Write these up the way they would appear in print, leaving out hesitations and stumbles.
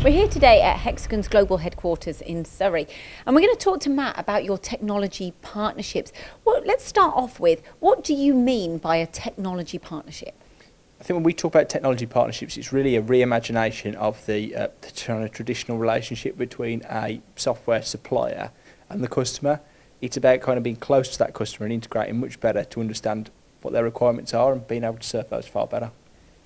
We're here today at Hexagon's global headquarters in Surrey, and we're going to talk to Matt about your technology partnerships. Well, let's start off with, what do you mean by a technology partnership? I think when we talk about technology partnerships, it's really a reimagination of the kind of traditional relationship between a software supplier and the customer. It's about kind of being close to that customer and integrating much better to understand what their requirements are and being able to serve those far better.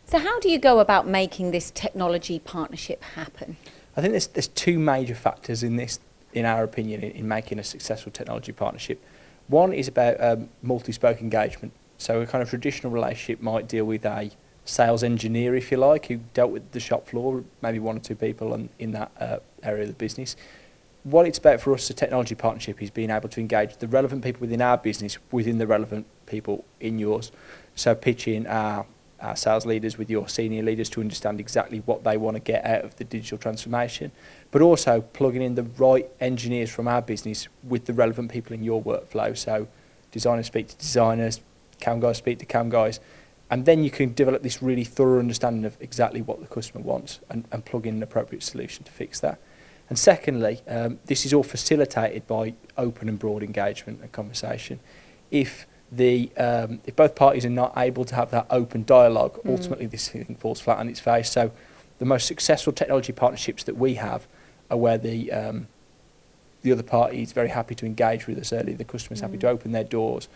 So how do you go about making this technology partnership happen? I think there's two major factors in this, in our opinion, in making a successful technology partnership. One is about multi-spoke engagement. So a kind of traditional relationship might deal with a sales engineer, if you like, who dealt with the shop floor, maybe one or two people in that area of the business. What it's about for us, a technology partnership, is being able to engage the relevant people within our business within the relevant people in yours. So pitching our sales leaders with your senior leaders to understand exactly what they want to get out of the digital transformation, but also plugging in the right engineers from our business with the relevant people in your workflow. So designers speak to designers, CAM guys speak to CAM guys, and then you can develop this really thorough understanding of exactly what the customer wants and plug in an appropriate solution to fix that. And secondly, this is all facilitated by open and broad engagement and conversation. If both parties are not able to have that open dialogue, ultimately this thing falls flat on its face. So the most successful technology partnerships that we have are where the other party is very happy to engage with us early, the customer's happy to open their doors,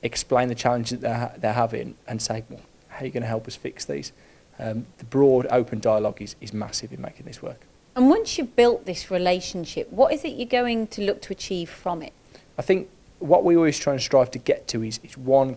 explain the challenges that they're having and say, well, how are you going to help us fix these? The broad open dialogue is massive in making this work. And once you've built this relationship, what is it you're going to look to achieve from it? I think what we always try and strive to get to is one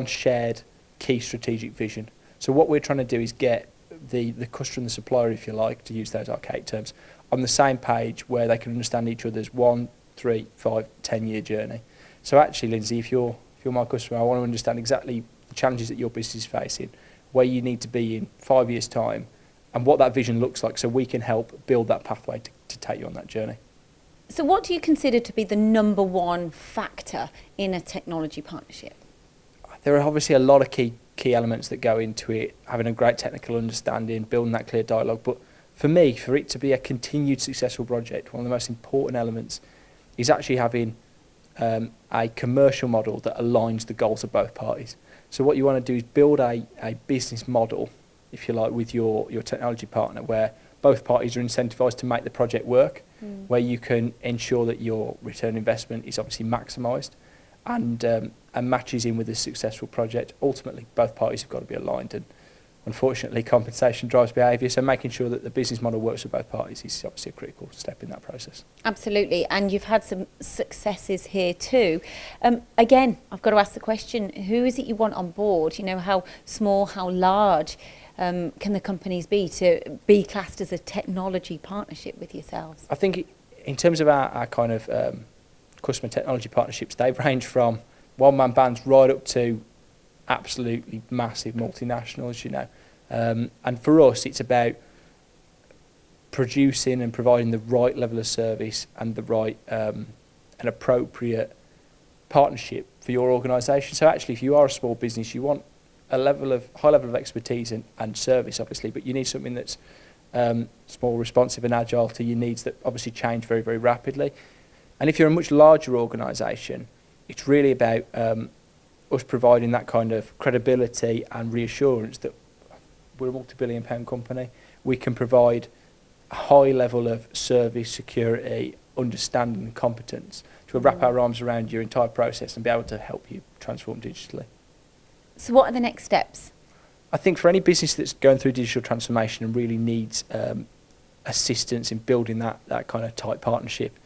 shared key strategic vision. So what we're trying to do is get the customer and the supplier, if you like, to use those archaic terms, on the same page where they can understand each other's 1, 3, 5, 10-year journey. So actually, Lindsay, if you're my customer, I want to understand exactly the challenges that your business is facing, where you need to be in 5 years' time, and what that vision looks like, so we can help build that pathway to take you on that journey. So what do you consider to be the number one factor in a technology partnership? There are obviously a lot of key elements that go into it, having a great technical understanding, building that clear dialogue. But for me, for it to be a continued successful project, one of the most important elements is actually having a commercial model that aligns the goals of both parties. So what you want to do is build a business model, if you like, with your technology partner, where both parties are incentivised to make the project work, where you can ensure that your return on investment is obviously maximised and matches in with a successful project. Ultimately, both parties have got to be aligned, and unfortunately, compensation drives behaviour, so making sure that the business model works for both parties is obviously a critical step in that process. Absolutely, and you've had some successes here too. Again, I've got to ask the question, who is it you want on board? You know, how small, how large can the companies be to be classed as a technology partnership with yourselves? I think in terms of our kind of customer technology partnerships, they've ranged from one-man bands right up to absolutely massive multinationals, you know. And for us, it's about producing and providing the right level of service and the right and appropriate partnership for your organisation. So actually, if you are a small business, you want a high level of expertise and service, obviously, but you need something that's small, responsive and agile to your needs that obviously change very, very rapidly. And if you're a much larger organisation, it's really about us providing that kind of credibility and reassurance that we're a multi-billion pound company. We can provide a high level of service, security, understanding and competence to wrap our arms around your entire process and be able to help you transform digitally. So what are the next steps? I think for any business that's going through digital transformation and really needs assistance in building that kind of tight partnership,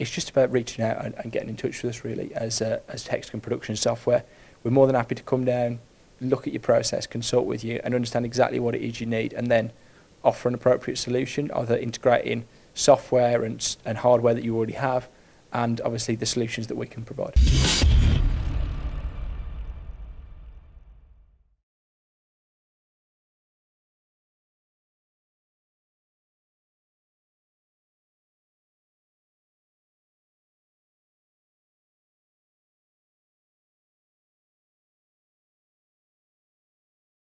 it's just about reaching out and getting in touch with us really as Hexagon Production Software. We're more than happy to come down, look at your process, consult with you and understand exactly what it is you need and then offer an appropriate solution, either integrating software and hardware that you already have and obviously the solutions that we can provide.